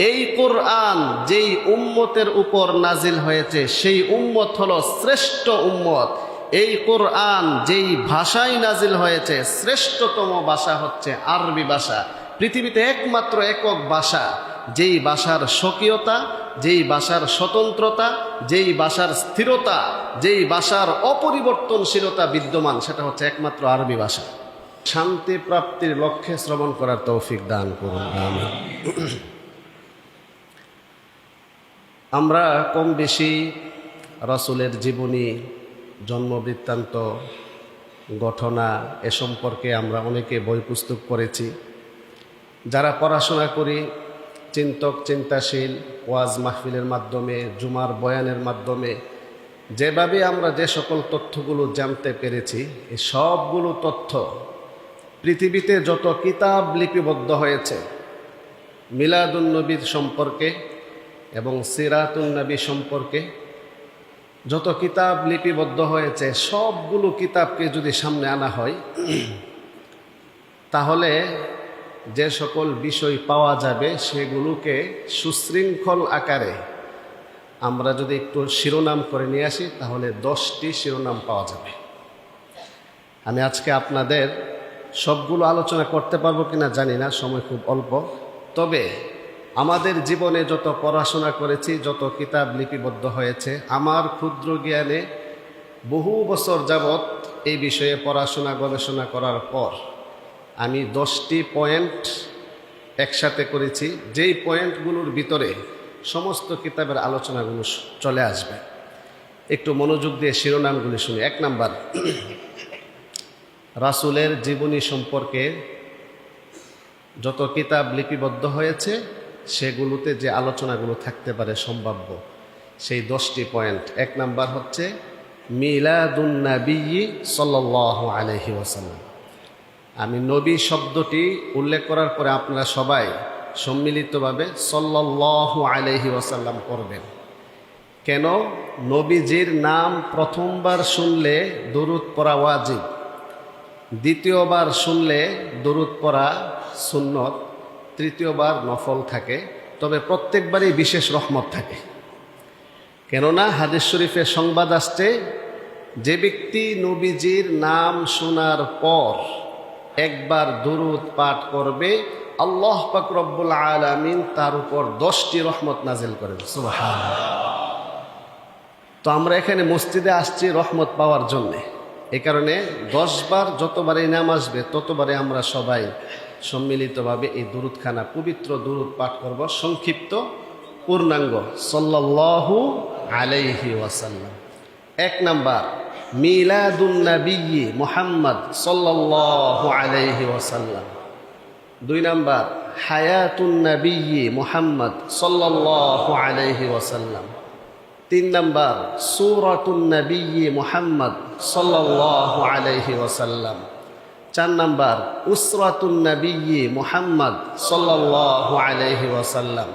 এই কোরআন যেই উম্মতের উপর নাজিল হয়েছে সেই উম্মত হলো শ্রেষ্ঠ উম্মত। এই কোরআন যেই ভাষায় নাজিল হয়েছে শ্রেষ্ঠতম ভাষা হচ্ছে আরবি ভাষা। পৃথিবীতে একমাত্র একক ভাষা যেই ভাষার স্বকীয়তা, যেই ভাষার স্বতন্ত্রতা, যেই ভাষার স্থিরতা, যেই ভাষার অপরিবর্তনশীলতা বিদ্যমান, সেটা হচ্ছে একমাত্র আরবি ভাষা। শান্তি প্রাপ্তির লক্ষ্যে শ্রবণ করার তৌফিক দান করুন, আমিন। আমরা কম বেশি রাসূলের জীবনী, জন্মবৃত্তান্ত, ঘটনা এ সম্পর্কে আমরা অনেকে বই পুস্তক পড়েছি। যারা পড়াশোনা করি, চিন্তক চিন্তাশীল, ওয়াজ মাহফিলের মাধ্যমে, জুমার বয়ানের মাধ্যমে যেভাবে আমরা যে সকল তথ্যগুলো জানতে পেরেছি, এই সবগুলো তথ্য পৃথিবীতে যত কিতাব লিপিবদ্ধ হয়েছে মিলাদুন নবীর সম্পর্কে এবং সিরাতুন নবী সম্পর্কে যত কিতাব লিপিবদ্ধ হয়েছে, সবগুলো কিতাবকে যদি সামনে আনা হয় তাহলে যে সকল বিষয় পাওয়া যাবে সেগুলোকে সুশৃঙ্খল আকারে আমরা যদি একটু শিরোনাম করে নিয়ে আসি তাহলে 10টি শিরোনাম পাওয়া যাবে। আমি আজকে আপনাদের সবগুলো আলোচনা করতে পারবো কিনা জানি না, সময় খুব অল্প। তবে আমাদের জীবনে যত পড়াশোনা করেছি, যত কিতাব লিপিবদ্ধ হয়েছে, আমার ক্ষুদ্র জ্ঞানে বহু বছর যাবৎ এই বিষয়ে পড়াশোনা গবেষণা করার পর আমি 10টি পয়েন্ট একসাথে করেছি, যেই পয়েন্টগুলোর ভিতরে সমস্ত কিতাবের আলোচনাগুলো চলে আসবে। একটু মনোযোগ দিয়ে শিরোনামগুলি শুনি। 1 নাম্বার, রাসূলের জীবনী সম্পর্কে যত কিতাব লিপিবদ্ধ হয়েছে সেগুলোতে যে আলোচনাগুলো থাকতে পারে সম্ভাব্য, সেই 10টি পয়েন্ট। 1 নাম্বার হচ্ছে মিলাদুন নবী সাল্লাল্লাহু আলাইহি ওয়াসাল্লাম। আমি নবী শব্দটি উল্লেখ করার পরে আপনারা সবাই সম্মিলিতভাবে সাল্লাল্লাহু আলাইহি ওয়াসাল্লাম করবেন। কেন? নবীজির নাম প্রথমবার শুনলে দরুদ পড়া ওয়াজিব, দ্বিতীয়বার শুনলে দরুদ পড়া সুন্নত, তৃতীয়বার নফল থাকে। তবে প্রত্যেকবারই বিশেষ রহমত থাকে। কেননা হাদিস শরীফে সংবাদ আসছে, যে ব্যক্তি নবীজির নাম শোনার পর একবার দরুদ পাঠ করবে, আল্লাহ পাক রব্বুল আলামিন তার উপর 10টি রহমত নাজিল করেন। সুবহানাল্লাহ। তো আমরা এখানে মসজিদে আসছি রহমত পাওয়ার জন্যে। এই কারণে 10 বার যতবারই নাম আসবে ততবারে আমরা সবাই সম্মিলিতভাবে এই দরুদখানা, পবিত্র দরুদ পাঠ করব, সংক্ষিপ্ত পূর্ণাঙ্গ সাল্লাল্লাহু আলাইহি ওয়াসাল্লাম। 1 নাম্বার মিলাদুন নবী মুহাম্মদ সাল্লাল্লাহু আলাইহি ওয়াসাল্লাম। 2 নাম্বার হায়াতুন নবী মুহাম্মদ সাল্লাল্লাহু আলাইহি ওয়াসাল্লাম। 3 নাম্বার সূরাতুন নবী মুহাম্মদ সাল্লাল্লাহু আলাইহি ওয়াসাল্লাম। 4 নাম্বার উসরাতুন নবী মুহাম্মদ সাল্লাল্লাহু আলাইহি ওয়াসাল্লাম।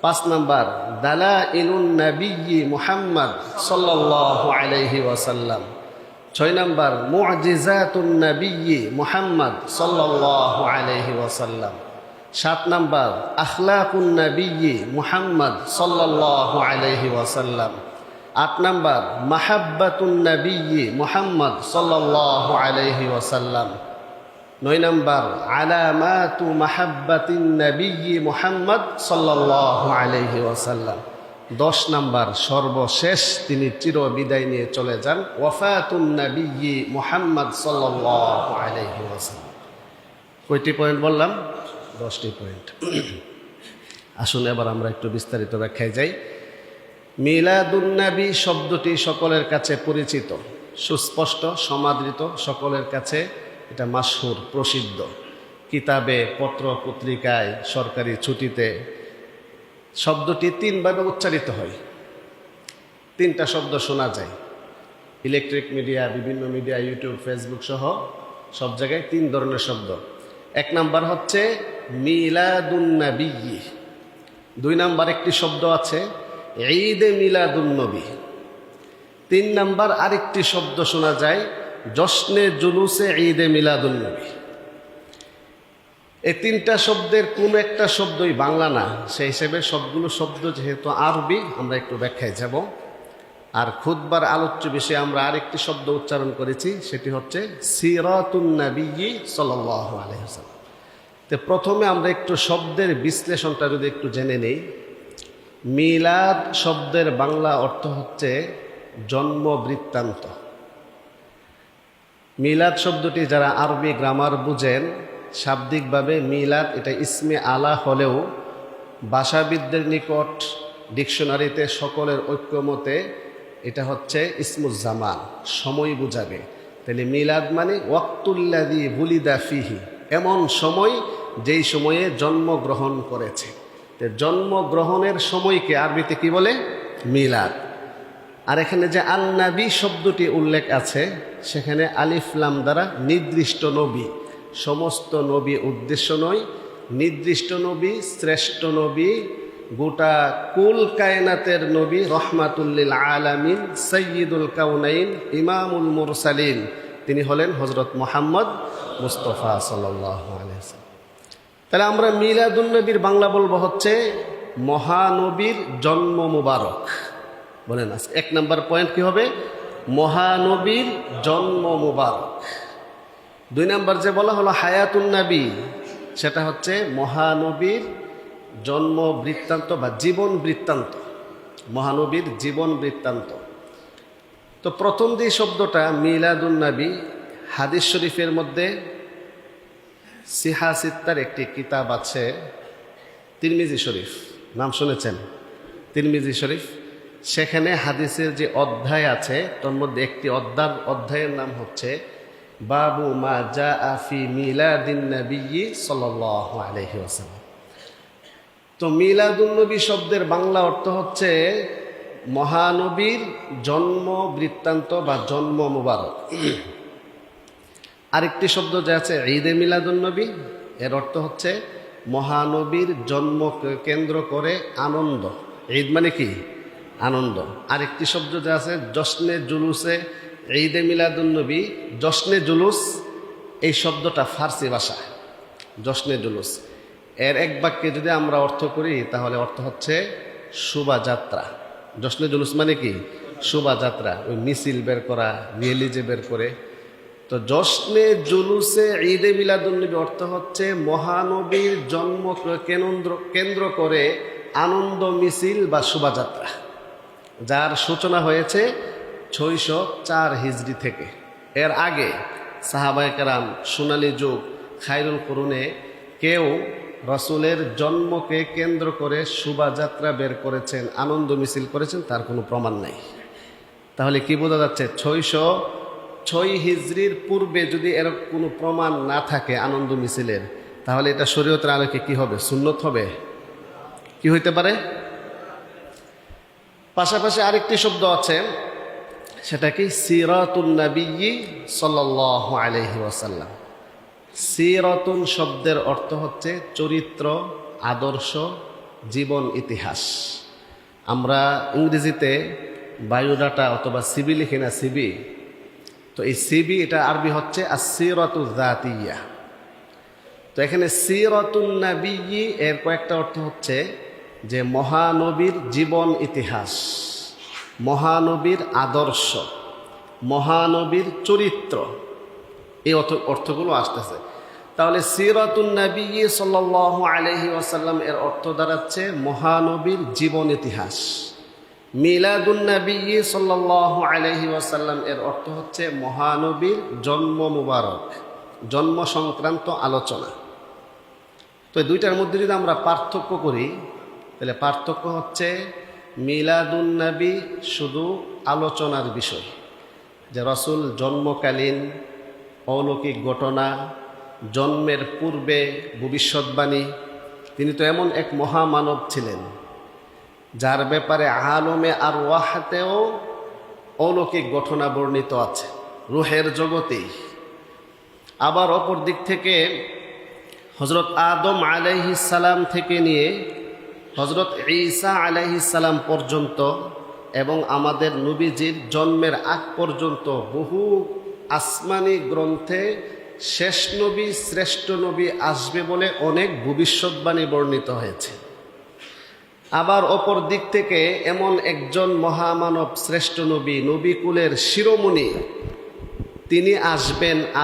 5 নাম্বার দালাইলুন নবী মুহাম্মদ সাল্লাল্লাহু আলাইহি ওয়াসাল্লাম। 6 নাম্বার মুজিজাতুন নবী মুহাম্মদ সাল্লাল্লাহু আলাইহি ওয়াসাল্লাম। 7 নাম্বার আখলাকুন নবী মুহাম্মদ সাল্লাল্লাহু আলাইহি ওয়াসাল্লাম। 8 নাম্বার মাহাব্বাতুন নবী মুহাম্মদ সাল্লাল্লাহু আলাইহি ওয়াসাল্লাম। 9 নাম্বার আলামাতু মাহাব্বাতিন নবী মুহাম্মদ সাল্লাল্লাহু আলাইহি ওয়াসাল্লাম। 10 নাম্বার সর্বশেষ তিনি চির বিদায় নিয়ে চলে যান, ওয়াফাতুন নবী মুহাম্মদ সাল্লাল্লাহু আলাইহি ওয়াসাল্লাম। কয়টি পয়েন্ট বললাম? 10টি পয়েন্ট। আসুন এবার আমরা একটু বিস্তারিত ব্যাখ্যায় যাই। মিলাদুন নবী শব্দটি সকলের কাছে পরিচিত, সুস্পষ্ট, সমাদৃত, সকলের কাছে এটা মাশহুর, প্রসিদ্ধ। কিতাবে, পত্র পত্রিকায়, সরকারি ছুটিতে শব্দটি 3 ভাবে উচ্চারিত হয়। 3টা শব্দ শোনা যায় ইলেকট্রিক মিডিয়া, বিভিন্ন মিডিয়া, ইউটিউব, ফেসবুক সহ সব জায়গায় 3 ধরনের শব্দ। 1 নাম্বার হচ্ছে মিলাদুন নবী। 2 নাম্বার একটি শব্দ আছে ঈদে মিলাদুন নবী। 3 নাম্বার আরেকটি শব্দ শোনা যায় জশ্নে জুলুসে ঈদে মিলাদুন নবী। এই তিনটা শব্দের কোন একটা শব্দই বাংলা না, সেই হিসেবে সবগুলো শব্দ যেহেতু আরবি, আমরা একটু ব্যাখ্যায় যাব। আর খুতবার আলোচ্য বিষয়ে আমরা আরেকটি শব্দ উচ্চারণ করেছি, সেটি হচ্ছে সিরাতুন নবী সাল্লাল্লাহু আলাইহি ওয়াসাল্লাম। তো প্রথমে আমরা একটু শব্দের বিশ্লেষণটা যদি একটু জেনে নেই। মিলাদ শব্দের বাংলা অর্থ হচ্ছে জন্ম বৃত্তান্ত। মিলাদ শব্দটি যারা আরবি গ্রামার বুঝেন, শাব্দিকভাবে মিলাদ এটা ইসমে আলা হলেও ভাষাবিদদের নিকট ডিকশনারিতে সকলের ঐক্যমতে এটা হচ্ছে ইসমুজ্জামান, সময় বুঝাবে। তাহলে মিলাদ মানে ওয়াক্তুল্লাযী বুলিদা ফিহি, এমন সময় যেই সময়ে জন্মগ্রহণ করেছে। জন্মগ্রহণের সময়কে আরবিতে কি বলে? মিলাদ। আর এখানে যে আল নবী শব্দটি উল্লেখ আছে, সেখানে আলিফ লাম দ্বারা নির্দিষ্ট নবী, সমস্ত নবী উদ্দেশ্য নয়, নির্দিষ্ট নবী, শ্রেষ্ঠ নবী, গোটা কুল কায়নাতের নবী, রহমাতুল্লিল আলামিন, সৈয়দুল কাউনাইন, ইমামুল মুরসালিন, তিনি হলেন হযরত মুহাম্মদ মুস্তাফা সাল্লাল্লাহু আলাইহি ওয়াসাল্লাম। তাহলে আমরা মিলাদুন নবীর বাংলা বলবো হচ্ছে মহানবীর জন্ম মুবারক। বলেন এক নাম্বার পয়েন্ট কি হবে? মহানবীর জন্ম মুবারক। 2 নাম্বার যে বলা হলো হায়াতুন নবী, সেটা হচ্ছে মহানবীর জন্ম বৃত্তান্ত বা জীবন বৃত্তান্ত, মহানবীর জীবন বৃত্তান্ত। তো প্রথম যে শব্দটা মিলাদুন নবী, হাদিস শরীফের মধ্যে সিহা সিত্তার একটি কিতাব আছে, তিরমিজি শরীফ, নাম শুনেছেন? তিরমিজি শরীফ। সেখানে হাদিসের যে অধ্যায় আছে, তার মধ্যে একটি অধ্যায়ের নাম হচ্ছে বাবু মা জাআ ফি মিলাদিন নবী সাল্লাল্লাহু আলাইহি ওয়াসাল্লাম। তো মিলাদুন নবী শব্দের বাংলা অর্থ হচ্ছে মহানবীর জন্ম বৃত্তান্ত বা জন্ম মুবারক। আরেকটি শব্দ যে আছে ঈদে মিলাদুন নবী, এর অর্থ হচ্ছে মহানবীর জন্ম কেন্দ্র করে আনন্দ। ঈদ মানে কি? আনন্দ। আরেকটি শব্দ যে আছে জশ্নে জুলুসে ঈদে মিলাদুন নবী, জশ্নে জুলুস, এই শব্দটা ফার্সি ভাষা, জশ্নে জুলুস। এর এক বাক্যে যদি আমরা অর্থ করি, তাহলে অর্থ হচ্ছে শোভাযাত্রা। জশ্নে জুলুস মানে কি? শোভাযাত্রা, ওই মিছিল বের করা, রিয়েলি যে বের করে। তো জশ্নে জুলুসে ঈদে মিলাদুন নবী অর্থ হচ্ছে মহানবীর জন্ম কেন্দ্র করে আনন্দ মিছিল বা শোভাযাত্রা, যার সূচনা হয়েছে 604 হিজরি থেকে। এর আগে সাহাবায়ে কেরাম, সোনালী যুগ, খায়রুল কুরুনে কেউ রসুলের জন্মকে কেন্দ্র করে শোভাযাত্রা বের করেছেন, আনন্দ মিছিল করেছেন, তার কোনো প্রমাণ নাই। তাহলে কি বোঝা যাচ্ছে? 606 হিজরির পূর্বে যদি এরকম কোনো প্রমাণ না থাকে আনন্দ মিছিলের, তাহলে এটা শরীয়তের আলোকে কি হবে? সুন্নত হবে? কি হইতে পারে? পাশাপাশি আরেকটি শব্দ আছে, সেটা কি? সিরাতুন নবী সাল্লাল্লাহু আলাইহি ওয়াসাল্লাম। সিরাতুন শব্দের অর্থ হচ্ছে চরিত্র, আদর্শ, জীবন, ইতিহাস। আমরা ইংরেজিতে বায়োডাটা অথবা সিবি লিখি না, সিবি। তো এই সিবি, এটা আরবি হচ্ছে আসসিরাতু যাতিয়া। তো এখানে সিরাতুন নবী এর কয়েকটা অর্থ হচ্ছে যে মহানবীর জীবন ইতিহাস, মহানবীর আদর্শ, মহানবীর চরিত্র, এই অর্থগুলো আসতেছে। তাহলে সিরাতুন নবী সাল্লাল্লাহু আলাইহি ওয়াসাল্লাম এর অর্থ দাঁড়াচ্ছে মহানবীর জীবন ইতিহাস। মিলাদুন নবী সাল্লাল্লাহু আলাইহি ওয়াসাল্লাম এর অর্থ হচ্ছে মহানবীর জন্ম মুবারক, জন্ম সংক্রান্ত আলোচনা। তো এই দুইটার মধ্যে যদি আমরা পার্থক্য করি, তাহলে পার্থক্য হচ্ছে মিলাদুন নবী শুধু আলোচনার বিষয়, যে রসুল জন্মকালীন অলৌকিক ঘটনা, জন্মের পূর্বে ভবিষ্যৎবাণী। তিনি তো এমন এক মহামানব ছিলেন যার ব্যাপারে আলমে আর ওয়াহাতেও অলৌকিক ঘটনা বর্ণিত আছে, রুহের জগতেই। আবার অপর দিক থেকে হজরত আদম আলাইহিস সালাম থেকে নিয়ে হজরত ঈসা আলাইহিস সালাম পর্যন্ত এবং আমাদের নবীজির জন্মের আগ পর্যন্ত বহু আসমানি গ্রন্থে শেষ নবী শ্রেষ্ঠ নবী আসবে বলে অনেক ভবিষ্যৎবাণী বর্ণিত হয়েছে। আবার অপর দিক থেকে এমন একজন মহামানব শ্রেষ্ঠ নবী, নবীকুলের শিরোমণি, তিনি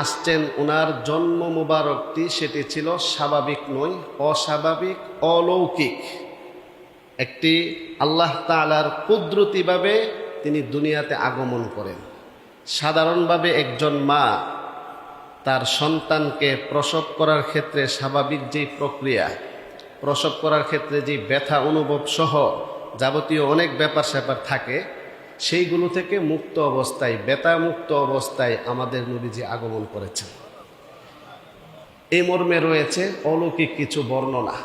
আসছেন। ওনার জন্ম মুবারকটি সেটি ছিল স্বাভাবিক নয়, অস্বাভাবিক, অলৌকিক একটি আল্লাহ তাআলার কুদরতিভাবে তিনি দুনিয়াতে আগমন করেন। সাধারণভাবে একজন মা তার সন্তানকে প্রসব করার ক্ষেত্রে স্বাভাবিক যেই প্রক্রিয়া, প্রসব করার ক্ষেত্রে যে ব্যথা অনুভব সহ যাবতীয় অনেক ব্যাপার স্যাপার থাকে, সেইগুলো থেকে মুক্ত অবস্থায়, ব্যথা মুক্ত অবস্থায় আমাদের নবীজি আগমন করেছেন। এই মর্মে রয়েছে অলৌকিক কিছু বর্ণনা।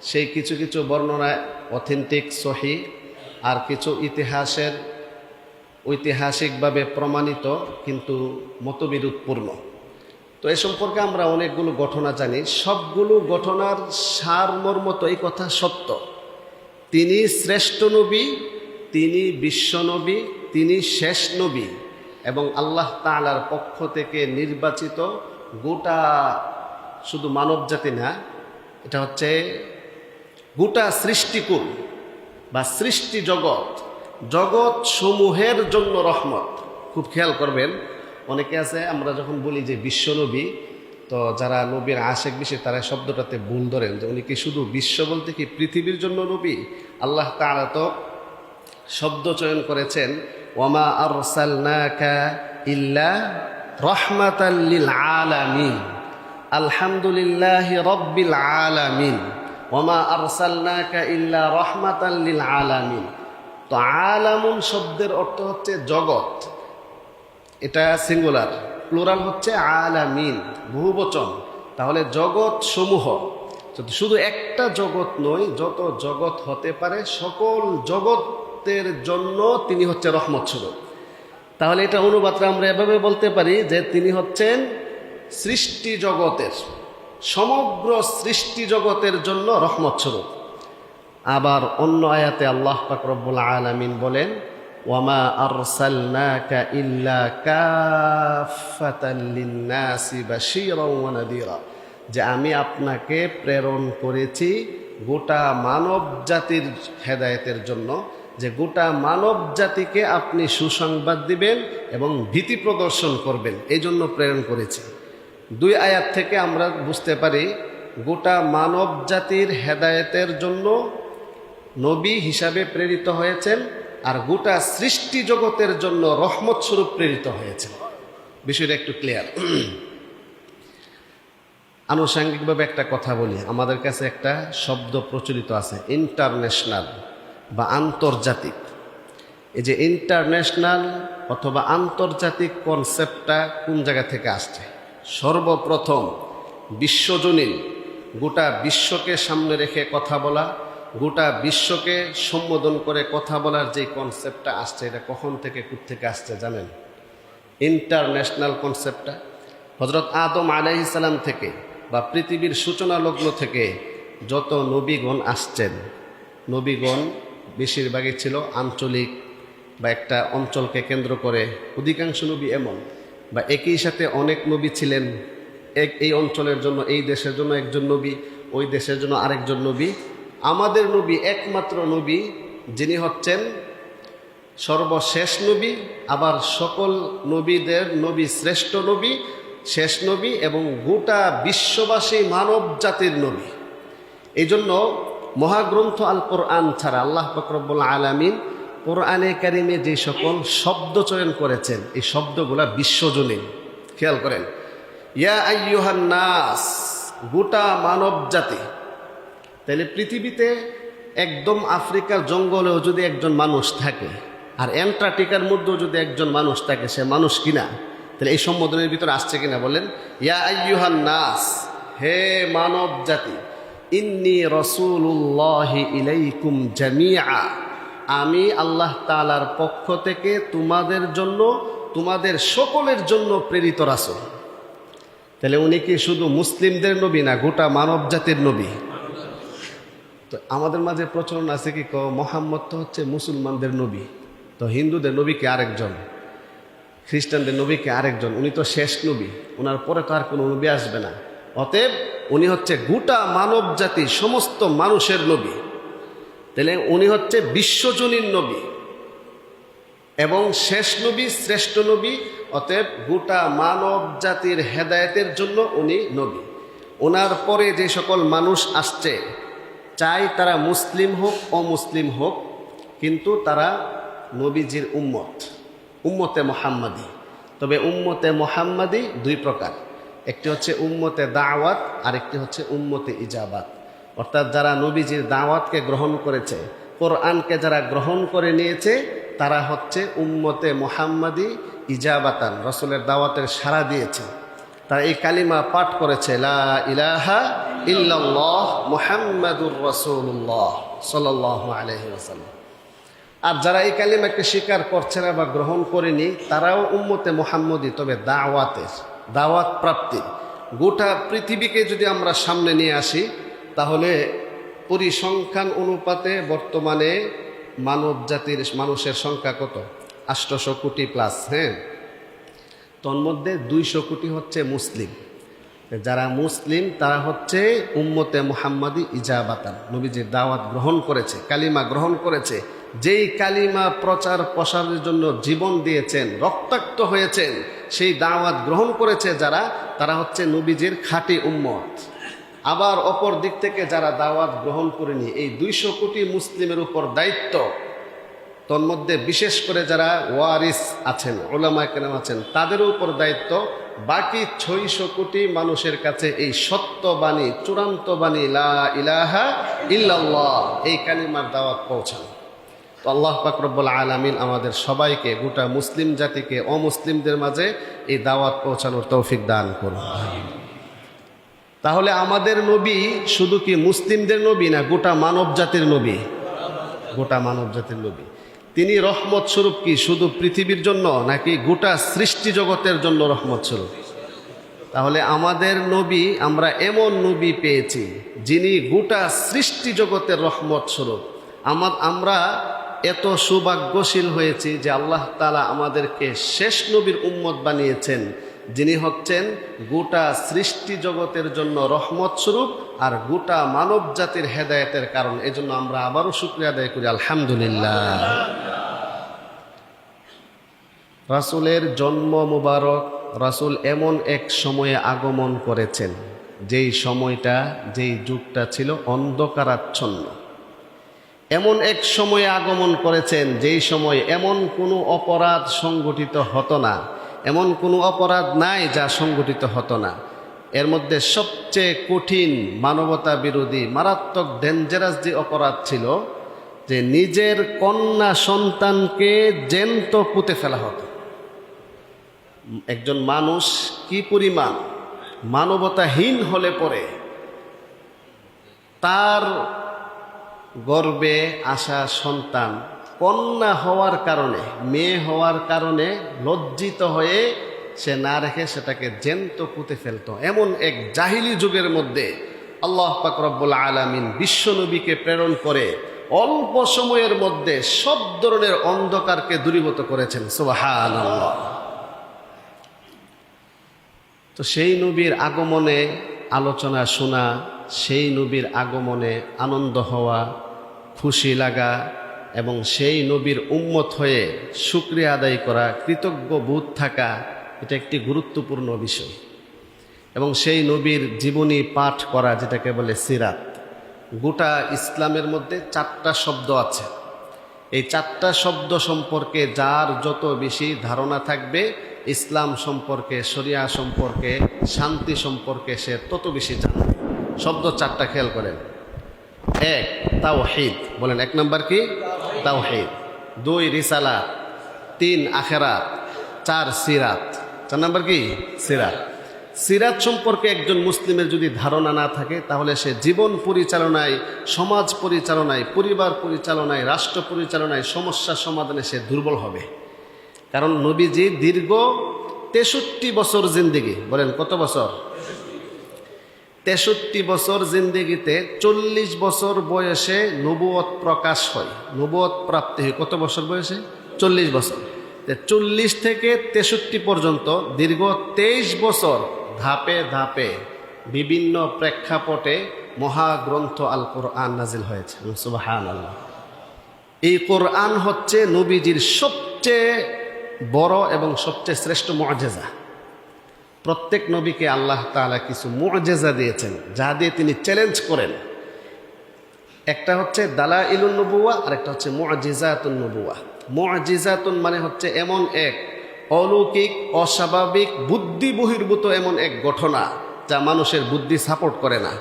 সেই কিছু কিছু বর্ণনা অথেন্টিক, সহি, আর কিছু ঐতিহাসিকভাবে প্রমাণিত কিন্তু মতবিরোধপূর্ণ। তো এ সম্পর্কে আমরা অনেকগুলো ঘটনা জানি। সবগুলো ঘটনার সারমর্ম তো এই কথা সত্য, তিনি শ্রেষ্ঠ নবী, তিনি বিশ্বনবী, তিনি শেষ নবী এবং আল্লাহ তাআলার পক্ষ থেকে নির্বাচিত গোটা, শুধু মানব জাতি না, এটা হচ্ছে গোটা সৃষ্টিকুল বা সৃষ্টি জগৎ সমূহের জন্য রহমত। খুব খেয়াল করবেন, অনেকে আছে আমরা যখন বলি যে বিশ্বনবী, তো যারা নবীর আশেক বেশি তারা শব্দটাতে ভুল ধরেন যে উনি কি শুধু বিশ্ব বলতে কি পৃথিবীর জন্য নবী? আল্লাহ তাআলা তো শব্দ চয়ন করেছেন, ওয়ামা আরসালনাকা ইল্লা রাহমাতাল লিল আলামিন, আলহামদুলিল্লাহি রাব্বিল আলামিন, ওয়ামা আরসালনাকা ইল্লা রাহমাতাল লিল আলামিন। তো আলামুন শব্দের অর্থ হচ্ছে জগৎ, এটা সিঙ্গুলার, প্লুরাল হচ্ছে আলামিন, বহুবচন। তাহলে জগৎ সমূহ, শুধু একটা জগৎ নয়, যত জগৎ হতে পারে সকল জগতের জন্য তিনি হচ্ছে রহমত স্বরূপ। তাহলে এটা অনুবাদটা আমরা এভাবে বলতে পারি যে তিনি হচ্ছেন সৃষ্টি জগতের, সমগ্র সৃষ্টি জগতের জন্য রহমত স্বরূপ। আবার অন্য আয়াতে আল্লাহ পাক রব্বুল আলামিন বলেন, ওয়ামা আরসালনাকা ইল্লা কাফাতাল লিন্নাসি বাশীরাও ওয়া নাযীরা, যে আমি আপনাকে প্রেরণ করেছি গোটা মানব জাতির হেদায়েতের জন্য, যে গোটা মানব জাতিকে আপনি সুসংবাদ দিবেন এবং ভীতি প্রদর্শন করবেন, এই জন্য প্রেরণ করেছি। দুই আয়াত থেকে আমরা বুঝতে পারি গোটা মানব জাতির হেদায়েতের জন্য নবী হিসাবে প্রেরিত হয়েছেন, আর গোটা সৃষ্টি জগতের জন্য রহমত স্বরূপ প্রেরিত হয়েছেন। বিষয়টা একটু ক্লিয়ার। আনুষঙ্গিকভাবে একটা কথা বলি, আমাদের কাছে একটা শব্দ প্রচলিত আছে ইন্টারন্যাশনাল বা আন্তর্জাতিক। এই যে ইন্টারন্যাশনাল অথবা আন্তর্জাতিক কনসেপ্টটা কোন জায়গা থেকে আসছে? সর্বপ্রথম বিশ্বজনীন, গোটা বিশ্বকে সামনে রেখে কথা বলা, গোটা বিশ্বকে সম্বোধন করে কথা বলার যে কনসেপ্টটা আসছে, এটা কখন থেকে কোত্থেকে আসছে জানেন? ইন্টারন্যাশনাল কনসেপ্টটা হযরত আদম আলাইহিস সালাম থেকে বা পৃথিবীর সূচনা লগ্ন থেকে যত নবীগণ আসছেন, নবীগণ বেশিরভাগই ছিল আঞ্চলিক বা একটা অঞ্চলকে কেন্দ্র করে। অধিকাংশ নবী এমন, বা একই সাথে অনেক নবী ছিলেন, এই অঞ্চলের জন্য, এই দেশের জন্য একজন নবী, ওই দেশের জন্য আরেকজন নবী। আমাদের নবী একমাত্র নবী যিনি হচ্ছেন সর্বশেষ নবী, আবার সকল নবীদের নবী, শ্রেষ্ঠ নবী, শেষ নবী এবং গোটা বিশ্ববাসী মানব জাতির নবী। এই জন্য মহাগ্রন্থ আল কোরআন ছাড়া আল্লাহ পাক রব্বুল আলামিন কোরআনে কারিমে যে সকল শব্দ চয়ন করেছেন, এই শব্দগুলা বিশ্বজনীন। খেয়াল করেন, ইয়া আইয়ুহান নাস, গোটা মানব জাতি। তাহলে পৃথিবীতে একদম আফ্রিকার জঙ্গলেও যদি একজন মানুষ থাকে, আর অ্যান্টার্কটিকার মধ্যেও যদি একজন মানুষ থাকে, সে মানুষ কিনা? তাহলে এই সম্বোধনের ভিতরে আসছে কিনা বলেন? ইয়া আইয়ুহান নাস, হে মানব জাতি, ইন্নী রাসূলুল্লাহি ইলাইকুম জামিআ, আমি আল্লাহ তাআলার পক্ষ থেকে তোমাদের জন্য, তোমাদের সকলের জন্য প্রেরিত রাসূল। তাহলে উনি কি শুধু মুসলিমদের নবী না, গোটা মানব জাতির নবী? তো আমাদের মাঝে প্রচলন আছে কি, মোহাম্মদ তো হচ্ছে মুসলমানদের নবী, তো হিন্দুদের নবী কি আরেকজন? খ্রিস্টানদের নবীকে আরেকজন, উনি তো শেষ নবী, ওনার পরে তো আর কোনো নবী আসবে না। অতএব উনি হচ্ছে গোটা মানব জাতি, সমস্ত মানুষের নবী। তাহলে উনি হচ্ছে বিশ্বজনীন নবী এবং শেষ নবী, শ্রেষ্ঠ নবী। অতএব গোটা মানব জাতির হেদায়েতের জন্য উনি নবী। ওনার পরে যে সকল মানুষ আসছে, চাই তারা মুসলিম হোক অমুসলিম হোক, কিন্তু তারা নবীজির উম্মত, উম্মতে মোহাম্মদী। তবে উম্মতে মোহাম্মদী দুই প্রকার, একটি হচ্ছে উম্মতে দাওয়াত আর একটি হচ্ছে উম্মতে ইজাবাত। অর্থাৎ যারা নবীজির দাওয়াতকে গ্রহণ করেছে, কোরআনকে যারা গ্রহণ করে নিয়েছে, তারা হচ্ছে উম্মতে মোহাম্মদী ইজাবাতান, রসুলের দাওয়াতের সাড়া দিয়েছে। তারা এই কালিমা পাঠ করেছে, লা ইলাহা ইল্লাল্লাহ মুহাম্মাদুর রাসূলুল্লাহ সাল্লাল্লাহু আলাইহি ওয়াসাল্লাম। আর যারা এই কালিমাকে স্বীকার করছে না বা গ্রহণ করেনি, তারাও উম্মতে মুহাম্মদী, তবে দাওয়াত প্রাপ্তি। গোটা পৃথিবীকে যদি আমরা সামনে নিয়ে আসি, তাহলে পরিসংখ্যান অনুপাতে বর্তমানে মানব জাতির মানুষের সংখ্যা কত? 800 কোটি প্লাস। হ্যাঁ, তন্মধ্যে 200 কোটি হচ্ছে মুসলিম। যারা মুসলিম তারা হচ্ছে উম্মতে মুহাম্মাদি ইজাবাতান, নবীজির দাওয়াত গ্রহণ করেছে, কালিমা গ্রহণ করেছে। যেই কালিমা প্রচার প্রসারের জন্য জীবন দিয়েছেন, রক্তাক্ত হয়েছেন, সেই দাওয়াত গ্রহণ করেছে যারা, তারা হচ্ছে নবীজির খাঁটি উম্মত। আবার অপর দিক থেকে যারা দাওয়াত গ্রহণ করেনি, এই 200 কোটি মুসলিমের উপর দায়িত্ব। তন্মধ্যে বিশেষ করে যারা ওয়ারিস আছেন, উলামায়ে কেরাম আছেন, তাদের উপর দায়িত্ব বাকি 600 কোটি মানুষের কাছে এই সত্য বাণী, চূড়ান্ত বাণী লা ইলাহা ইল্লাল্লাহ, এই কালিমার দাওয়াত পৌঁছানো। তো আল্লাহ পাক রব্বুল আলামিন আমাদের সবাইকে, গোটা মুসলিম জাতিকে অমুসলিমদের মাঝে এই দাওয়াত পৌঁছানোর তৌফিক দান করুন। তাহলে আমাদের নবী শুধু কি মুসলিমদের নবী না গোটা মানব জাতির নবী? গোটা মানব জাতির নবী। তিনি রহমত স্বরূপ কি শুধু পৃথিবীর জন্য, নাকি গোটা সৃষ্টি জগতের জন্য রহমত স্বরূপ? তাহলে আমাদের নবী, আমরা এমন নবী পেয়েছি যিনি গোটা সৃষ্টি জগতের রহমত স্বরূপ। আমরা এত সৌভাগ্যশীল হয়েছি যে আল্লাহ তাআলা আমাদেরকে শেষ নবীর উম্মত বানিয়েছেন, যিনি হচ্ছেন গোটা সৃষ্টি জগতের জন্য রহমত স্বরূপ আর গোটা মানব জাতির হেদায়েতের কারণ। এজন্য আমরা আবারও শুকরিয়া আদায় করি, আলহামদুলিল্লাহ। রাসূলের জন্ম মুবারক, রাসূল এমন এক সময়ে আগমন করেছেন যেই সময়টা, যেই যুগটা ছিল অন্ধকারাচ্ছন্ন। এমন এক সময়ে আগমন করেছেন যেই সময় এমন কোনো অপরাধ সংগঠিত হতো না, এমন কোনো অপরাধ নাই যা সংগঠিত হতো না। এর মধ্যে সবচেয়ে কঠিন, মানবতা বিরোধী, মারাত্মক ডেঞ্জারাস যে অপরাধ ছিল, যে নিজের কন্যা সন্তানকে জ্যান্ত পুঁতে ফেলা হতো। একজন মানুষ কি পরিমাণ মানবতাহীন হলে পরে তার গর্ভে আসা সন্তান কন্যা হওয়ার কারণে, মেয়ে হওয়ার কারণে লজ্জিত হয়ে সে না রেখে সেটাকে জ্যান্ত পুঁতে ফেলত। এমন এক জাহিলি যুগের মধ্যে আল্লাহ পাক রব্বুল আলামিন বিশ্বনবীকে প্রেরণ করে অল্প সময়ের মধ্যে সব ধরনের অন্ধকারকে দূরীভূত করেছেন। সুবহানাল্লাহ। তো সেই নবীর আগমনে আলোচনা শোনা, সেই নবীর আগমনে আনন্দ হওয়া, খুশি লাগা এবং সেই নবীর উম্মত হয়ে শুকরিয়া আদায় করা, কৃতজ্ঞ বোধ থাকা, এটা একটি গুরুত্বপূর্ণ বিষয়। এবং সেই নবীর জীবনী পাঠ করা, যেটাকে বলে সিরাত। গোটা ইসলামের মধ্যে 4টা শব্দ আছে। এই 4টা শব্দ সম্পর্কে যার যত বেশি ধারণা থাকবে, ইসলাম সম্পর্কে, শরিয়া সম্পর্কে, শান্তি সম্পর্কে সে তত বেশি জানবে। শব্দ 4টা খেয়াল করেন। 1 তাওহীদ, বলেন 1 নম্বর কি? তাওহীদ। 2 রিসালাত, 3 আখিরাত, 4 সিরাত। 4 নম্বর কি? সিরাত। সিরাত সম্পর্কে একজন মুসলিমের যদি ধারণা না থাকে, তাহলে সে জীবন পরিচালনায়, সমাজ পরিচালনায়, পরিবার পরিচালনায়, রাষ্ট্র পরিচালনায়, সমস্যা সমাধানে সে দুর্বল হবে। কারণ নবীজি দীর্ঘ 63 বছর জিন্দেগি, বলেন কত বছর? 63 বছর জিন্দেগিতে 40 বছর বয়সে নবুয়ত প্রকাশ হয়, নবুয়ত প্রাপ্তি হয়। কত বছর বয়সে? 40 বছর। 40 থেকে 63 পর্যন্ত দীর্ঘ 23 বছর ধাপে ধাপে বিভিন্ন প্রেক্ষাপটে মহাগ্রন্থ আল কোরআন নাজিল হয়েছে। সুবহানাল্লাহ। এই কোরআন হচ্ছে নবীজির সবচেয়ে বড় এবং সবচেয়ে শ্রেষ্ঠ মুআজিজা। প্রত্যেক নবীকে আল্লাহ তাআলা কিছু মুআজিজা দিয়েছেন, যা দিয়ে তিনি চ্যালেঞ্জ করেন। একটা হচ্ছে দালাইলুন নবুওয়া আর একটা হচ্ছে মুআজিজাতুন নবুওয়া। মুআজিজাতুন মানে হচ্ছে এমন এক অলৌকিক, অস্বাভাবিক, বুদ্ধি বহির্ভূত এমন এক ঘটনা যা মানুষের বুদ্ধি সাপোর্ট করে না,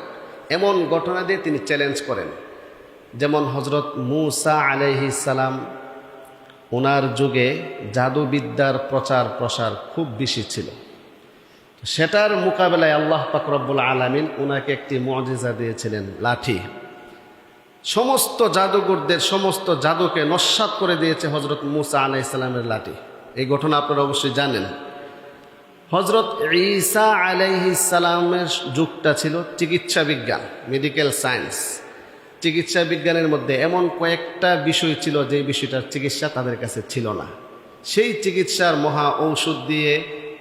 এমন ঘটনা দিয়ে তিনি চ্যালেঞ্জ করেন। যেমন হযরত মূসা আলাইহিস সালাম, ওনার যুগে জাদুবিদ্যার প্রচার প্রসার খুব বেশি ছিল। সেটার মোকাবেলায় আল্লাহ পাক রব্বুল আলামিন ওনাকে একটি মুআজিজা দিয়েছিলেন, লাঠি। সমস্ত জাদুঘরদের সমস্ত জাদুকে নস্যাৎ করে দিয়েছে হযরত মূসা আলাইহিস সালামের লাঠি। এই ঘটনা আপনারা অবশ্যই জানেন। হযরত ঈসা আলাইহিস সালামের যুগটা ছিল চিকিৎসা বিজ্ঞান, মেডিকেল সায়েন্স। চিকিৎসা বিজ্ঞানের মধ্যে এমন কয়েকটা বিষয় ছিল যে বিষয়টার চিকিৎসা তাদের কাছে ছিল না। সেই চিকিৎসার মহা ঔষধ দিয়ে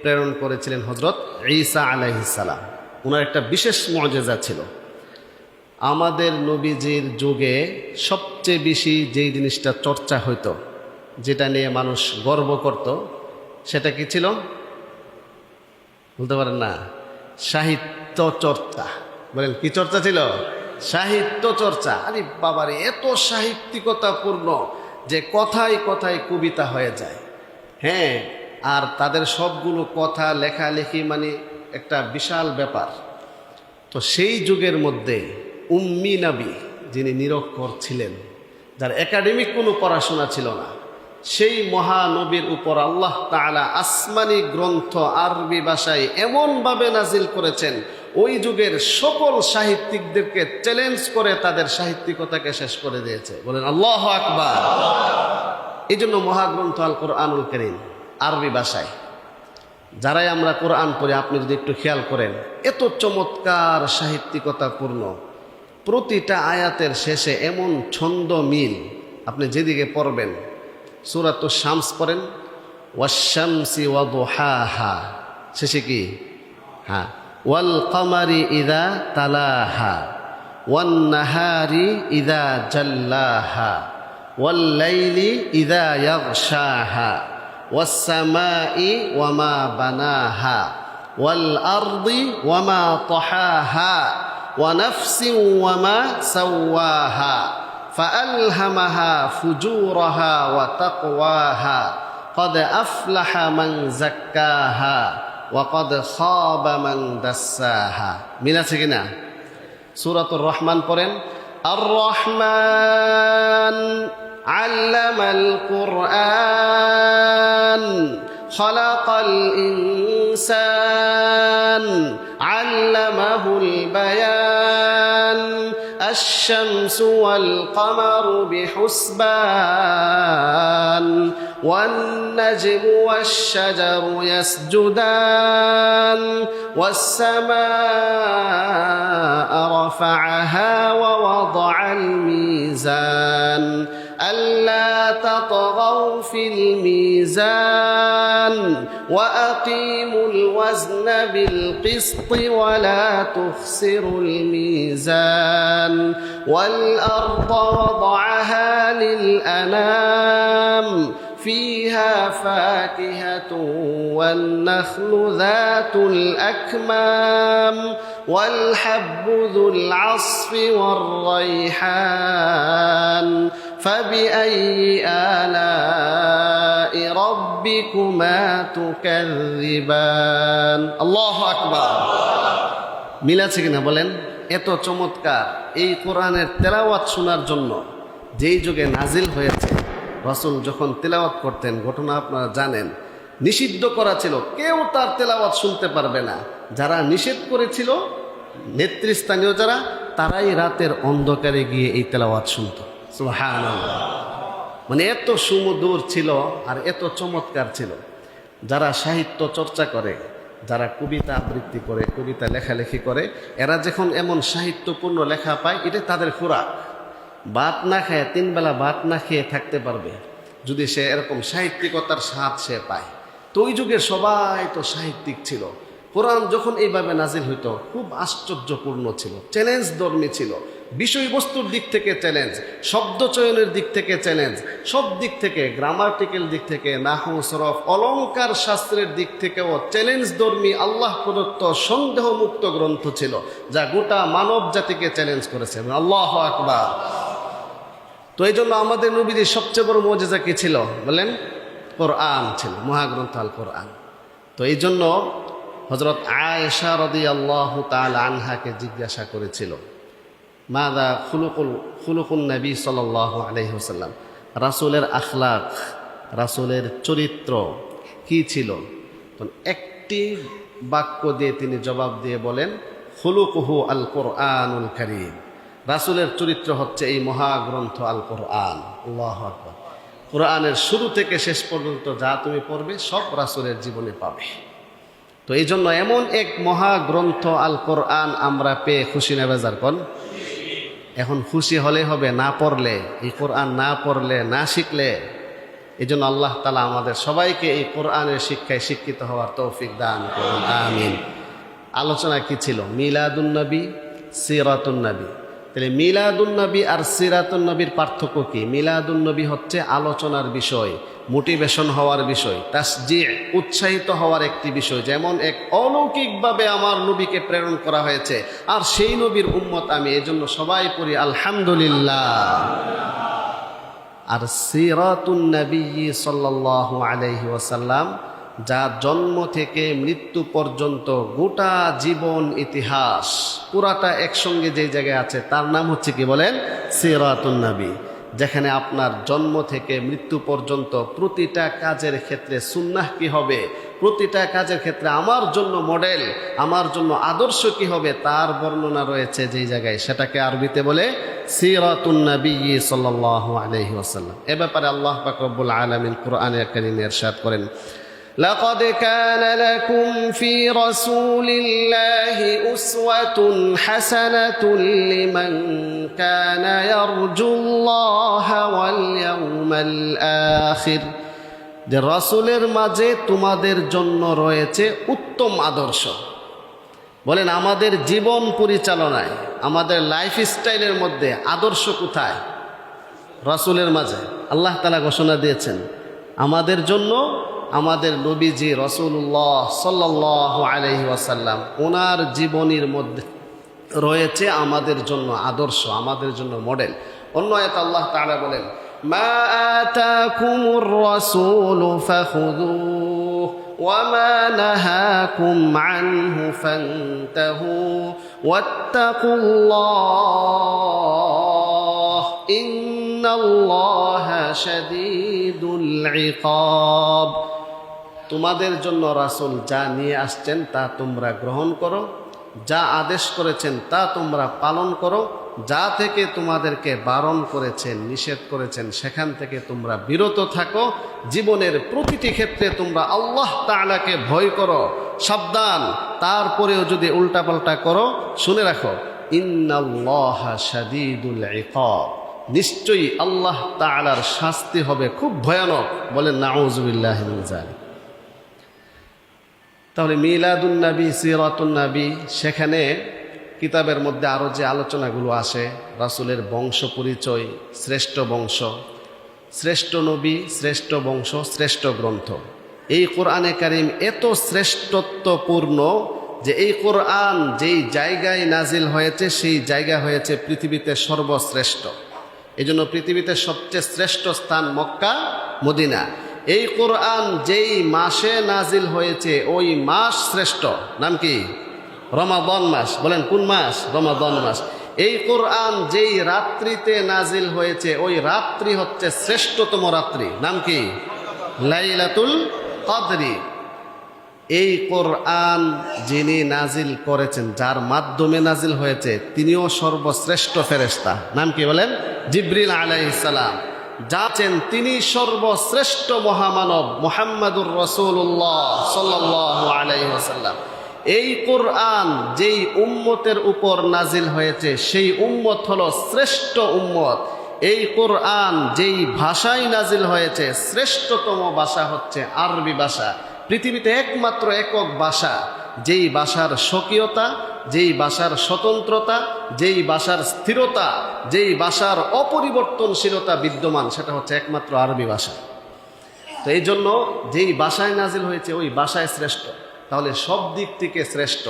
প্রেরণ করেছিলেন হযরত ঈসা আলাইহিস সালাম। ওনার একটা বিশেষ মুআজিজা ছিল। আমাদের নবীজির যুগে সবচেয়ে বেশি যেই জিনিসটা চর্চা হইতো, যেটা নিয়ে মানুষ গর্ব করত, সেটা কি ছিল বলতে পারেন না? সাহিত্য চর্চা। বলেন কি চর্চা ছিল? সাহিত্য চর্চা। আরে বাবারে, এত সাহিত্যিকতাপূর্ণ যে কথায় কথায় কবিতা হয়ে যায়। হ্যাঁ, আর তাদের সবগুলো কথা লেখালেখি মানে একটা বিশাল ব্যাপার। তো সেই যুগের মধ্যে উম্মি নবী, যিনি নিরক্ষর ছিলেন, যার একাডেমিক কোনো পড়াশোনা ছিল না, সেই মহানবীর উপর আল্লাহ তাআলা আসমানি গ্রন্থ আরবি ভাষায় এমনভাবে নাজিল করেছেন, ওই যুগের সকল সাহিত্যিকদেরকে চ্যালেঞ্জ করে তাদের সাহিত্যিকতাকে শেষ করে দিয়েছে। বলেন আল্লাহু আকবার। এই জন্য মহাগ্রন্থ আল কোরআনুল কারীম আরবি ভাষায়। যারাই আমরা কোরআন পড়ি, আপনি যদি একটু খেয়াল করেন, এত চমৎকার সাহিত্যিকতাপূর্ণ, প্রতিটা আয়াতের শেষে এমন ছন্দ মিল। আপনি যেদিকে পড়বেন, সূরাতুশ শামস পড়েন, ওয়াশ-শামসি ওয়া দুহাহা, শেষে কি? হ্যাঁ, ওয়াল কমারি ইযা তালাহা, ওয়ান নাহারি ইযা জাল্লাহা, ওয়াল লাইলি ইযা ইয়াগশাহা, ওয়াস সামাই ওয়া মা বানাহা, ওয়াল আরদি ওয়া মা তাহাহা, ওয়া নাফসিন ওয়া মা সাওয়াহা, فألهمها فجورها وتقواها قد أفلح من زكاها وقد خاب من دساها। মিল আছে কিনা? সূরাতুর রহমান পড়েন, আর রহমান আল্লামাল কুরআন খলাকাল ইনসান আল্লামাহুল বায়ান الشمس والقمر بحسبان والنجم والشجر يسجدان والسماء رفعها ووضع الميزان ألا تطغوا في الميزان وأقيموا الوزن بالقسط ولا تخسروا الميزان والأرض وضعها للأنام فيها فاكهة والنخل ذات الأكمام والحب ذو العصف والريحان فبأي آلاء ربكما تكذبان الله أكبر। মিল আছে কিনা বলেন? এত চমৎকার এই কোরআনের তেলাওয়াত শোনার জন্য যেই যুগে নাজিল হয়েছে, রাসূল যখন তেলাওয়াত করতেন, ঘটনা আপনারা জানেন, নিষিদ্ধ করা ছিল, কেউ তার তেলাওয়াত শুনতে পারবে না। যারা নিষেধ করেছিল, নেতৃস্থানীয় যারা, তারাই রাতের অন্ধকারে গিয়ে এই তেলাওয়াত শুনত। সুবহানাল্লাহ। মানে এত সুমধুর ছিল আর এত চমৎকার ছিল। যারা সাহিত্য চর্চা করে, যারা কবিতা আবৃত্তি করে, কবিতা লেখালেখি করে, এরা যখন এমন সাহিত্যপূর্ণ লেখা পায়, এটা তাদের খোরাক। ভাত না খায়, 3 বেলা ভাত না খেয়ে থাকতে পারবে। যদি সে এরকম সাহিত্যিকতার স্বাদ সে পায়। তো ওই যুগের সবাই তো সাহিত্যিক ছিল। কোরআন যখন এইভাবে নাজিল হইতো খুব আশ্চর্যপূর্ণ ছিল, চ্যালেঞ্জ ধর্মী ছিল, বিষয়বস্তুর দিক থেকে চ্যালেঞ্জ, শব্দ চয়নের দিক থেকে চ্যালেঞ্জ, সব দিক থেকে, গ্রামাটিক্যাল দিক থেকে, নাহু সরফ অলঙ্কার শাস্ত্রের দিক থেকেও চ্যালেঞ্জ ধর্মী আল্লাহ প্রদত্ত সন্দেহমুক্ত গ্রন্থ ছিল, যা গোটা মানব জাতিকে চ্যালেঞ্জ করেছে। আল্লাহু আকবার। তো এই জন্য আমাদের নবীর সবচেয়ে বড় মুজিজা কি ছিল বলেন? কোরআন ছিল, মহাগ্রন্থ আল কোরআন। তো এই জন্য হযরত আয়েশা রাদিয়াল্লাহু তাআলা আনহাকে জিজ্ঞাসা করেছিল, মাযা খুলুকুন নবী সাল্লাল্লাহু আলাইহি ওয়াসাল্লাম, রাসূলের আখলাক, রাসূলের চরিত্র কি ছিল? তো একটি বাক্য দিয়ে তিনি জবাব দিয়ে বলেন, খুলুকুহু আল কোরআনুল কারীম, রাসূলের চরিত্র হচ্ছে এই মহাগ্রন্থ আল কোরআন। আল্লাহু আকবার। কোরআনের শুরু থেকে শেষ পর্যন্ত যা তুমি পড়বে সব রাসূলের জীবনে পাবে। তো এই জন্য এমন এক মহাগ্রন্থ আল কোরআন আমরা পেয়ে খুশি না বেজার কোন? এখন খুশি হলে হবে, না পড়লে, এই কোরআন না পড়লে, না শিখলে। এই জন্য আল্লাহ তাআলা আমাদের সবাইকে এই কোরআনের শিক্ষায় শিক্ষিত হওয়ার তৌফিক দান করুন, আমিন। আলোচনা কি ছিল? মিলাদুন নবী, সিরাতুন নবী। তাহলে মিলাদুন নবী আর সিরাতুন নবীর পার্থক্য কি? মিলাদুন নবী হচ্ছে আলোচনার বিষয়, মোটিভেশন হওয়ার বিষয়, তাসজি', উৎসাহিত হওয়ার একটি বিষয়, যেমন এক অলৌকিকভাবে আমার নবীকে প্রেরণ করা হয়েছে আর সেই নবীর উম্মত আমি, এজন্য সবাই পড়ি আলহামদুলিল্লাহ। আর সিরাতুন নবী সাল্লাল্লাহু আলাইহি ওয়াসাল্লাম, যা জন্ম থেকে মৃত্যু পর্যন্ত গোটা জীবন ইতিহাস পুরাটা একসঙ্গে যে জায়গায় আছে তার নাম হচ্ছে কি বলেন? সিরাতুন নবী। যেখানে আপনার জন্ম থেকে মৃত্যু পর্যন্ত প্রতিটা কাজের ক্ষেত্রে সুন্নাহ কি হবে, প্রতিটা কাজের ক্ষেত্রে আমার জন্য মডেল, আমার জন্য আদর্শ কি হবে তার বর্ণনা রয়েছে যেই জায়গায়, সেটাকে আরবিতে বলে সিরাতুন নবী সাল্লাল্লাহু আলাইহি ওয়াসাল্লাম। এ ব্যাপারে আল্লাহ পাক রব্বুল আলামিন কোরআনে কারীমে ইরশাদ করেন, لقد كان لكم في رسول الله أسوة حسنة لمن كان يرجو الله واليوم الآخر। যে রাসূলের মাঝে তোমাদের জন্য রয়েছে উত্তম আদর্শ। বলেন আমাদের জীবন পরিচালনায়, আমাদের লাইফ স্টাইলের মধ্যে আদর্শ কোথায়? রাসূলের মাঝে। আল্লাহ তাআলা ঘোষণা দিয়েছেন আমাদের জন্য, আমাদের নবীজি রাসূলুল্লাহ সাল্লাল্লাহু আলাইহি ওয়াসাল্লাম, ওনার জীবনীর মধ্যে রয়েছে আমাদের জন্য আদর্শ, আমাদের জন্য মডেল। অন্য আয়াতে আল্লাহ তাআলা বলেন, মা আতাকুমুর রাসূলু ফাখুযুহু ওয়া মা নাহাকুম আনহু ফান্তাহু ওয়াত্তাকুল্লাহ ইন্নাল্লাহা শাদীদুল ইকাব। তোমাদের জন্য রাসূল যা নিয়ে আসছেন তা তোমরা গ্রহণ করো, যা আদেশ করেছেন তা তোমরা পালন করো, যা থেকে তোমাদেরকে বারণ করেছেন, নিষেধ করেছেন সেখান থেকে তোমরা বিরত থাকো। জীবনের প্রতিটি ক্ষেত্রে তোমরা আল্লাহ তাআলাকে ভয় করো, সাবধান। তারপরেও যদি উল্টাপাল্টা করো, শুনে রাখো ইন্নাল্লাহা শাদীদুল ইকাব, নিশ্চয়ই আল্লাহ তাআলার শাস্তি হবে খুব ভয়ানক। বলেন নাউযুবিল্লাহি মিন যালিক। তাহলে মিলাদুন নবী, সিরাতুন নবী, সেখানে কিতাবের মধ্যে আরও যে আলোচনাগুলো আসে, রাসূলের বংশ পরিচয়, শ্রেষ্ঠ বংশ, শ্রেষ্ঠ নবী, শ্রেষ্ঠ বংশ, শ্রেষ্ঠ গ্রন্থ। এই কোরআনে কারীম এত শ্রেষ্ঠত্বপূর্ণ যে এই কোরআন যেই জায়গায় নাজিল হয়েছে সেই জায়গা হয়েছে পৃথিবীতে সর্বশ্রেষ্ঠ। এই জন্য পৃথিবীতে সবচেয়ে শ্রেষ্ঠ স্থান মক্কা, মদিনা। এই কোরআন যেই মাসে নাজিল হয়েছে ওই মাস শ্রেষ্ঠ। নাম কি? রমাদান মাস। বলেন কোন মাস? রমাদান মাস। এই কোরআন যেই রাত্রিতে নাজিল হয়েছে ওই রাত্রি হচ্ছে শ্রেষ্ঠতম রাত্রি। নাম কি? লাইলাতুল কদরি। এই কোরআন যিনি নাজিল করেছেন, যার মাধ্যমে নাজিল হয়েছে, তিনিও সর্বশ্রেষ্ঠ ফেরেশতা। নাম কি বলেন? জিবরিল আলাইহিস সালাম। যাচ্ছেন তিনি সর্বশ্রেষ্ঠ মহামানব মুহাম্মাদুর রাসূলুল্লাহ সাল্লাল্লাহু আলাইহি ওয়াসাল্লাম। এই কোরআন যেই উম্মতের উপর নাজিল হয়েছে সেই উম্মত হলো শ্রেষ্ঠ উম্মত। এই কোরআন যেই ভাষায় নাজিল হয়েছে শ্রেষ্ঠতম ভাষা হচ্ছে আরবি ভাষা। পৃথিবীতে একমাত্র একক ভাষা যেই ভাষার স্বকীয়তা, যেই ভাষার স্বতন্ত্রতা, যেই ভাষার স্থিরতা, যেই ভাষার অপরিবর্তনশীলতা বিদ্যমান, সেটা হচ্ছে একমাত্র আরবি ভাষা। তো এই জন্য যেই ভাষায় নাজিল হয়েছে ওই ভাষায় শ্রেষ্ঠ। তাহলে সব দিক থেকে শ্রেষ্ঠ,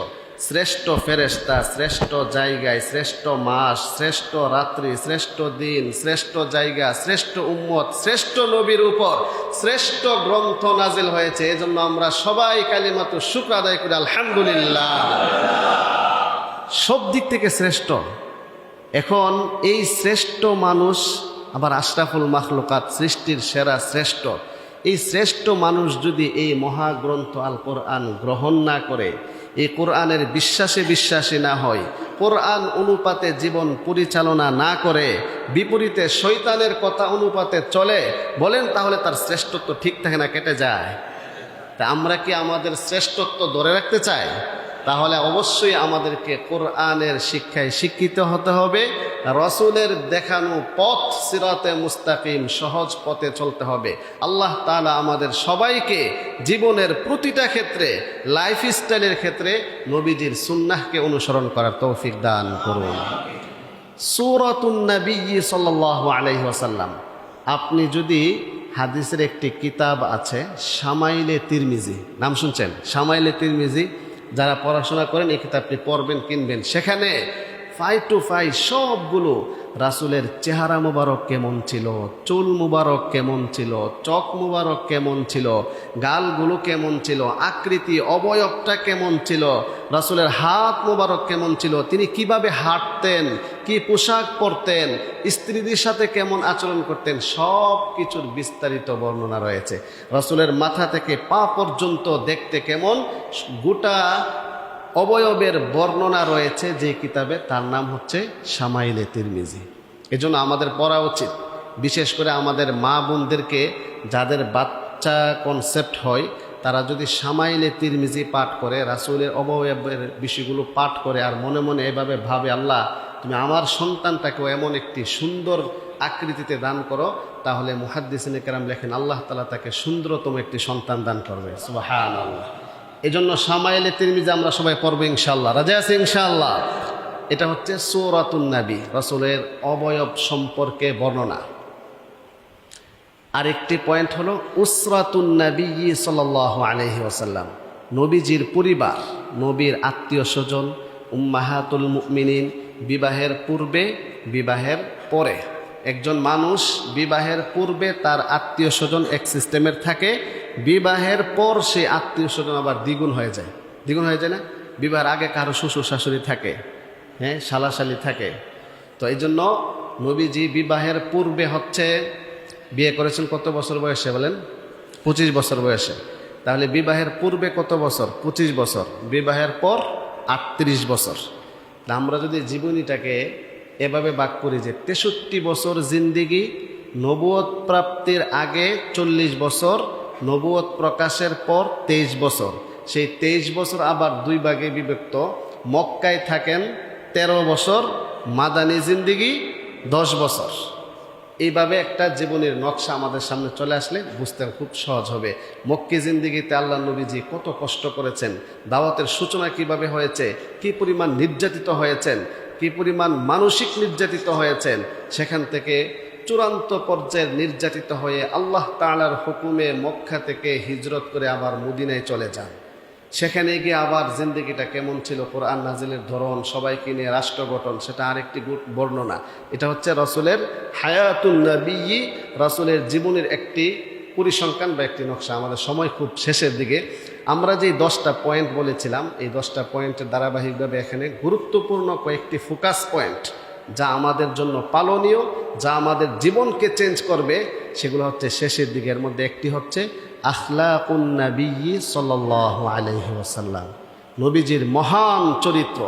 শ্রেষ্ঠ ফেরেশতা, শ্রেষ্ঠ জায়গায়, শ্রেষ্ঠ মাস, শ্রেষ্ঠ রাত্রি, শ্রেষ্ঠ দিন, শ্রেষ্ঠ জায়গা, শ্রেষ্ঠ উম্মত, শ্রেষ্ঠ নবীর উপর শ্রেষ্ঠ গ্রন্থ নাজিল হয়েছে। এজন্য আমরা সবাই কালিমাতু শুকর আদায় করি, আলহামদুলিল্লাহ। সব দিক থেকে শ্রেষ্ঠ। এখন এই শ্রেষ্ঠ মানুষ আবার আশরাফুল মাখলুকাত, সৃষ্টির সেরা শ্রেষ্ঠ, এই শ্রেষ্ঠ মানুষ যদি এই মহাগ্রন্থ আল কোরআন গ্রহণ না করে, এই কোরআনের বিশ্বাসী না হয়, কোরআন অনুপাতে জীবন পরিচালনা না করে, বিপরীতে শয়তানের কথা অনুপাতে চলে, বলেন তাহলে তার শ্রেষ্ঠত্ব ঠিক থাকে না কেটে যায়? তা আমরা কি আমাদের শ্রেষ্ঠত্ব ধরে রাখতে চাই? তাহলে অবশ্যই আমাদেরকে কোরআনের শিক্ষায় শিক্ষিত হতে হবে, রসুলের দেখানো পথ সিরাতে মুস্তাকিম সহজ পথে চলতে হবে। আল্লাহ তাআলা আমাদের সবাইকে জীবনের প্রতিটা ক্ষেত্রে, লাইফ স্টাইলের ক্ষেত্রে নবীজির সুন্নাহকে অনুসরণ করার তৌফিক দান করুন। সূরাতুন নবী সাল্লাল্লাহু আলাইহি ওয়াসাল্লাম, আপনি যদি হাদিসের একটি কিতাব আছে শামাইলে তিরমিজি, নাম শুনছেন? শামাইলে তিরমিজি, যারা পড়াশোনা করেন এই কিতাবটি পড়বেন, কিনবেন। সেখানে 5 to 5 সবগুলো রাসূলের চেহারা মুবারক কেমন ছিল, চুল মুবারক কেমন ছিল, চোখ মুবারক কেমন ছিল, গালগুলো কেমন ছিল, আকৃতি অবয়বটা কেমন ছিল, রাসূলের হাত মুবারক কেমন ছিল, তিনি কিভাবে হাঁটতেন, কি পোশাক পরতেন, স্ত্রীদের সাথে কেমন আচরণ করতেন, সব কিছুর বিস্তারিত বর্ণনা রয়েছে। রাসূলের মাথা থেকে পা পর্যন্ত দেখতে কেমন, গোটা অবয়বের বর্ণনা রয়েছে যে কিতাবে, তার নাম হচ্ছে শামাইলে তিরমিজি। এজন্য আমাদের পড়া উচিত। বিশেষ করে আমাদের মা বোনদেরকে, যাদের বাচ্চা কনসেপ্ট হয়, তারা যদি শামাইলে তিরমিজি পাঠ করে, রাসূলের অবয়বের বিষয়গুলো পাঠ করে, আর মনে মনে এভাবে ভাবে, আল্লাহ তুমি আমার সন্তানটাকেও এমন একটি সুন্দর আকৃতিতে দান করো, তাহলে মুহাদ্দিসিনে কেরাম লেখেন আল্লাহ তাআলা তাকে সুন্দরতম একটি সন্তান দান করবে। সুবহানাল্লাহ। এজন্য শামাইলে তিরমিজি আমরা সবাই পড়ব ইনশাআল্লাহ। রাজি আছি ইনশাআল্লাহ? এটা হচ্ছে সূরাতুন নবী, রাসূলের অবয়ব সম্পর্কে বর্ণনা। আরেকটি পয়েন্ট হলো উসরাতুন নবী সাল্লাল্লাহু আলাইহি ওয়াসাল্লাম, নবীজির পরিবার, নবীর আত্মীয় স্বজন, উম্মাহাতুল মুমিনিন, বিবাহের পূর্বে, বিবাহের পরে। একজন মানুষ বিবাহের পূর্বে তার আত্মীয় স্বজন এক সিস্টেমের থাকে, বিবাহের পর সে আত্মীয় স্বজন আবার দ্বিগুণ হয়ে যায়। দ্বিগুণ হয়ে যায় না? বিবাহের আগে কারো শ্বশুর শাশুড়ি থাকে, হ্যাঁ, শালাশালি থাকে। তো এই জন্য নবীজি বিবাহের পূর্বে হচ্ছে, বিয়ে করেছেন কত বছর বয়সে বলেন? 25 বছর বয়সে। তাহলে বিবাহের পূর্বে কত বছর? 25 বছর। বিবাহের পর 38 বছর। আমরা যদি জীবনীটাকে এভাবে ভাগ করি যে 63 বছর জিন্দিগি, নবুয়ত প্রাপ্তির আগে 40 বছর, নবুয়ত প্রকাশের পর 23 বছর, সেই 23 বছর আবার 2 ভাগে বিভক্ত। মক্কায় থাকেন 13 বছর, মাদানী জিন্দিগি 10 বছর। এইভাবে একটা জীবনের নকশা আমাদের সামনে চলে আসলে বুঝতে খুব সহজ হবে। মক্কি জিন্দিগিতে আল্লাহ নবীজি কত কষ্ট করেছেন, দাওয়াতের সূচনা কিভাবে হয়েছে, কি পরিমাণ নির্যাতিত হয়েছেন, কি পরিমাণ মানসিক নির্যাতিত হয়েছেন, সেখান থেকে চূড়ান্ত পর্যায়ের নির্যাতিত হয়ে আল্লাহ তাআলার হুকুমে মক্কা থেকে হিজরত করে আবার মদিনায় চলে যান। সেখানে গিয়ে আবার জিন্দেগিটা কেমন ছিল, কোরআন নাজিলের ধরন, সবাইকে নিয়ে রাষ্ট্র গঠন, সেটা আরেকটি বর্ণনা। এটা হচ্ছে রাসূলের হায়াতুন নবী, রাসূলের জীবনের একটি পরিসংখ্যান বা একটি নকশা। আমাদের সময় খুব শেষের দিকে। আমরা যে 10টা পয়েন্ট বলেছিলাম, এই 10টা পয়েন্টের ধারাবাহিকভাবে এখানে গুরুত্বপূর্ণ কয়েকটি ফোকাস পয়েন্ট, যা আমাদের জন্য পালনীয়, যা আমাদের জীবনকে চেঞ্জ করবে, সেগুলো হচ্ছে শেষের দিকে। এর মধ্যে একটি হচ্ছে আখলাকুন নবী সাল্লাল্লাহু আলাইহি ওয়াসাল্লাম, নবীজির মহান চরিত্র।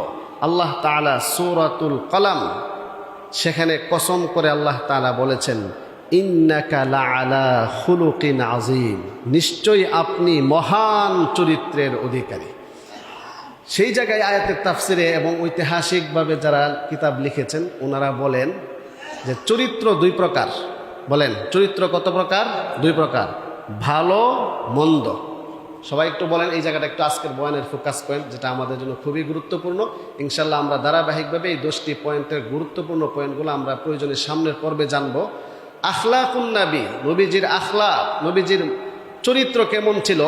আল্লাহ তাআলা সূরাতুল কলম, সেখানে কসম করে আল্লাহ তাআলা বলেছেন, ইন্নাকা লাআলা খুলুকিন আযীম, নিশ্চয়ই আপনি মহান চরিত্রের অধিকারী। সেই জায়গায় আয়াতের তাফসিরে এবং ঐতিহাসিকভাবে যারা কিতাব লিখেছেন ওনারা বলেন যে চরিত্র দুই প্রকার। বলেন চরিত্র কত প্রকার? দুই প্রকার, ভালো মন্দ। সবাই একটু বলেন এই জায়গাটা একটু আজকের বয়ানের ফোকাস পয়েন্ট, যেটা আমাদের জন্য খুবই গুরুত্বপূর্ণ। ইনশাল্লাহ আমরা ধারাবাহিকভাবে এই 10টি পয়েন্টের গুরুত্বপূর্ণ পয়েন্টগুলো আমরা প্রয়োজনে সামনের পর্বে জানবো। আখলাকুন নবী, নবীজির আখলাক, নবীজির চরিত্র কেমন ছিল,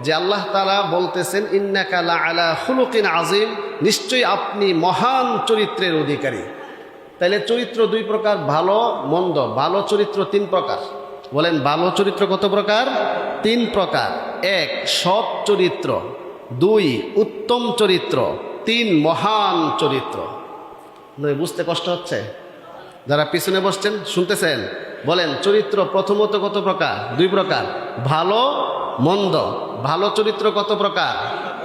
যে আল্লাহ তাআলা বলতেছেন ইন্নাকা লা আলা খুলুকিন আযীম, নিশ্চয়ই আপনি মহান চরিত্রের অধিকারী। তাইলে চরিত্র দুই প্রকার, ভালো মন্দ। ভালো চরিত্র তিন প্রকার। বলেন ভালো চরিত্র কত প্রকার? তিন প্রকার। এক, সৎ চরিত্র। দুই, উত্তম চরিত্র। তিন, মহান চরিত্র। বুঝতে কষ্ট হচ্ছে? যারা পিছনে বসছেন শুনতেছেন? বলেন চরিত্র প্রথমত কত প্রকার? দুই প্রকার, ভালো মন্দ। ভালো চরিত্র কত প্রকার?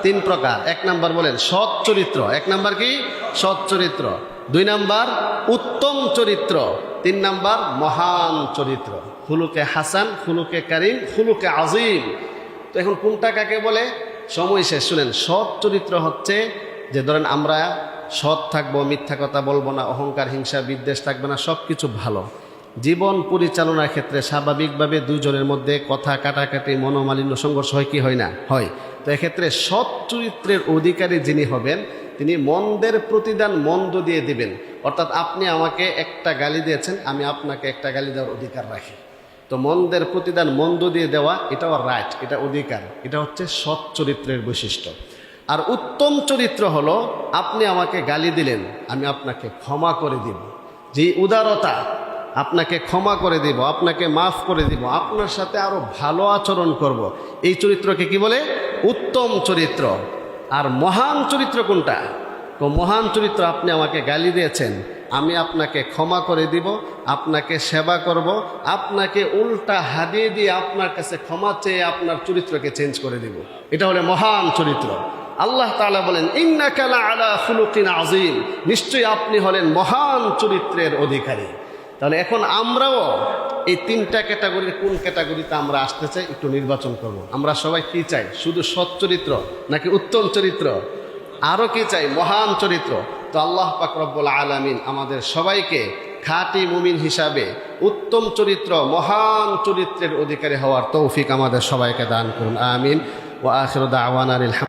তিন প্রকার। এক নাম্বার বলেন সৎ চরিত্র। এক নাম্বার কি? সৎ চরিত্র। দুই নাম্বার উত্তম চরিত্র। তিন নাম্বার মহান চরিত্র। খুলুকে হাসান, খুলুকে কারিম, খুলুকে আজিম। তো এখন কোনটা কাকে বলে? সময় শেষ। শুনেন, সৎ চরিত্র হচ্ছে যে ধরেন আমরা সৎ থাকবো, মিথ্যা কথা বলবো না, অহংকার হিংসা বিদ্বেষ থাকবে না, সব কিছু ভালো। জীবন পরিচালনার ক্ষেত্রে স্বাভাবিকভাবে দুইজনের মধ্যে কথা কাটাকাটি, মনোমালিন্য, সংঘর্ষ হয় কি হয় না? হয়। তো এক্ষেত্রে সৎ চরিত্রের অধিকারী যিনি হবেন, তিনি মন্দের প্রতিদান মন্দ দিয়ে দিবেন। অর্থাৎ আপনি আমাকে একটা গালি দিয়েছেন, আমি আপনাকে একটা গালি দেওয়ার অধিকার রাখি। তো মন্দের প্রতিদান মন্দ দিয়ে দেওয়া, এটাও রাইট, এটা অধিকার। এটা হচ্ছে সৎ চরিত্রের বৈশিষ্ট্য। আর উত্তম চরিত্র হলো আপনি আমাকে গালি দিলেন, আমি আপনাকে ক্ষমা করে দিব। যে উদারতা, আপনাকে ক্ষমা করে দিব, আপনাকে মাফ করে দিব, আপনার সাথে আরো ভালো আচরণ করব, এই চরিত্রকে কি বলে? উত্তম চরিত্র। আর মহান চরিত্র কোনটা? মহান চরিত্র, আপনি আমাকে গালি দিয়েছেন, আমি আপনাকে ক্ষমা করে দিব, আপনাকে সেবা করব, আপনাকে উল্টা হাদিয়ে দিয়ে আপনার কাছে ক্ষমা চেয়ে আপনার চরিত্রকে চেঞ্জ করে দিব। এটা হলো মহান চরিত্র। আল্লাহ তাআলা বলেন ইন্নাকা লা আলা খুলুকিন আযীম, নিশ্চয়ই আপনি হলেন মহান চরিত্রের অধিকারী। তাহলে এখন আমরাও এই তিনটা ক্যাটাগরির কোন ক্যাটাগরিতে আমরা আসতে চাই একটু নির্বাচন করব। আমরা সবাই কি চাই? শুধু সৎ চরিত্র নাকি উত্তম চরিত্র? আরো কি চাই? মহান চরিত্র। তো আল্লাহ পাক রব্বুল আলামিন আমাদের সবাইকে খাঁটি মুমিন হিসাবে উত্তম চরিত্র, মহান চরিত্রের অধিকারী হওয়ার তৌফিক আমাদের সবাইকে দান করুন। আমিন। ওয়া আখিরু দাওয়ানা